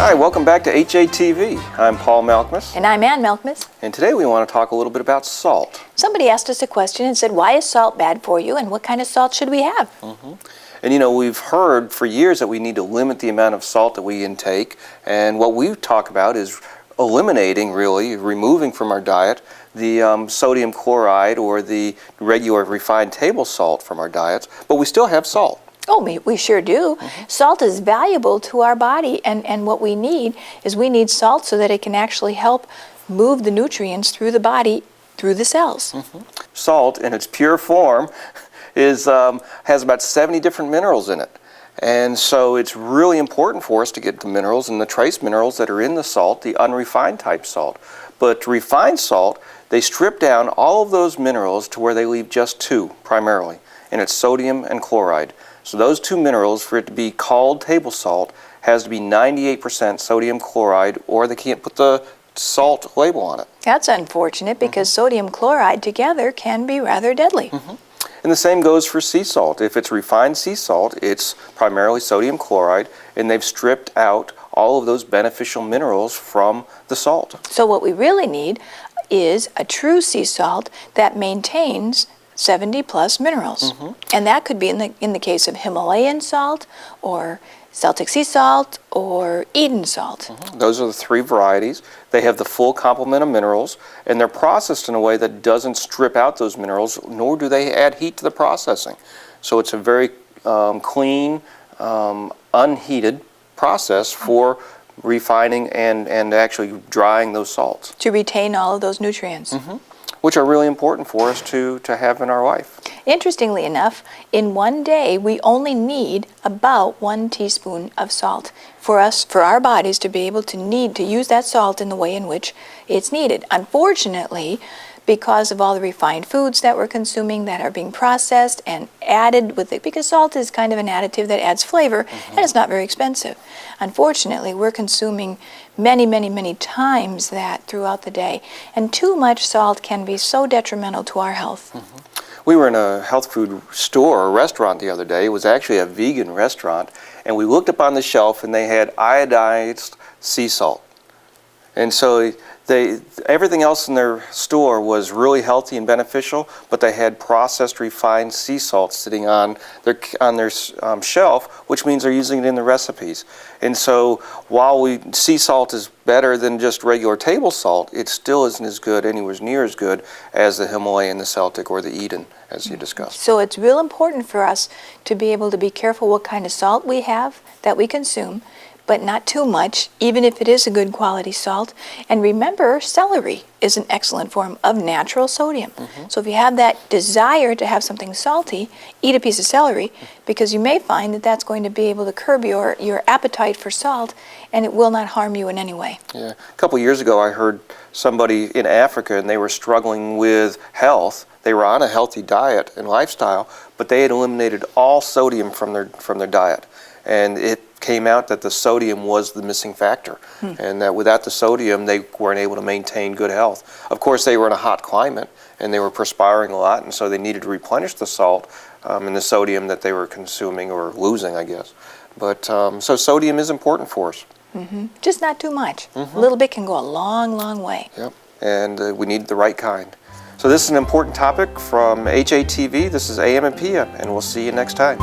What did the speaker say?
Hi, welcome back to HATV. I'm Paul Malkmus. And I'm Ann Malkmus. And today we want to talk a little bit about salt. Somebody asked us a question and said, why is salt bad for you and what kind of salt should we have? And you know, we've heard for years that we need to limit the amount of salt that we intake. And what we talk about is eliminating, really, removing from our diet the sodium chloride or the regular refined table salt from our diets. But we still have salt. Oh, we sure do. Salt is valuable to our body, and what we need is we need salt so that it can actually help move the nutrients through the body, through the cells. Salt, in its pure form, has about 70 different minerals in it. And so it's really important for us to get the minerals and the trace minerals that are in the salt, the unrefined type salt. But refined salt, they strip down all of those minerals to where they leave just two, primarily, and it's sodium and chloride. So those two minerals, for it to be called table salt, has to be 98% sodium chloride, or they can't put the salt label on it. That's unfortunate because sodium chloride together can be rather deadly. And the same goes for sea salt. If it's refined sea salt, it's primarily sodium chloride, and they've stripped out all of those beneficial minerals from the salt. So what we really need is a true sea salt that maintains 70 plus minerals. And that could be in the case of Himalayan salt or Celtic sea salt or Eden salt. Those are the three varieties. They have the full complement of minerals, and they're processed in a way that doesn't strip out those minerals, nor do they add heat to the processing. So it's a very clean, unheated process for refining and actually drying those salts. To retain all of those nutrients. Which are really important for us to have in our life. Interestingly enough, in one day we only need about 1 teaspoon of salt for our bodies to be able to use that salt in the way in which it's needed. Unfortunately, because of all the refined foods that we're consuming that are being processed and added with it, because salt is kind of an additive that adds flavor and it's not very expensive. Unfortunately, we're consuming many, many, many times that throughout the day, and too much salt can be so detrimental to our health. We were in a health food store or restaurant the other day. It was actually a vegan restaurant, and we looked up on the shelf and they had iodized sea salt. And so everything else in their store was really healthy and beneficial, but they had processed refined sea salt sitting on their shelf, which means they're using it in the recipes. And so while sea salt is better than just regular table salt, it still isn't as good, anywhere near as good as the Himalayan, the Celtic, or the Eden, as you discussed. So it's real important for us to be able to be careful what kind of salt we have that we consume, but not too much, even if it is a good quality salt. And remember, celery is an excellent form of natural sodium. So if you have that desire to have something salty, eat a piece of celery, because you may find that that's going to be able to curb your appetite for salt, and it will not harm you in any way. Yeah. A couple years ago, I heard somebody in Africa, and they were struggling with health. They were on a healthy diet and lifestyle, but they had eliminated all sodium from their diet. And it came out that the sodium was the missing factor, and that without the sodium they weren't able to maintain good health. Of course, they were in a hot climate and they were perspiring a lot, and so they needed to replenish the salt and the sodium that they were consuming or losing, I guess. But so sodium is important for us. Just not too much. A little bit can go a long, long way. Yep, and we need the right kind. So this is an important topic from HATV. This is AM and PM, and we'll see you next time.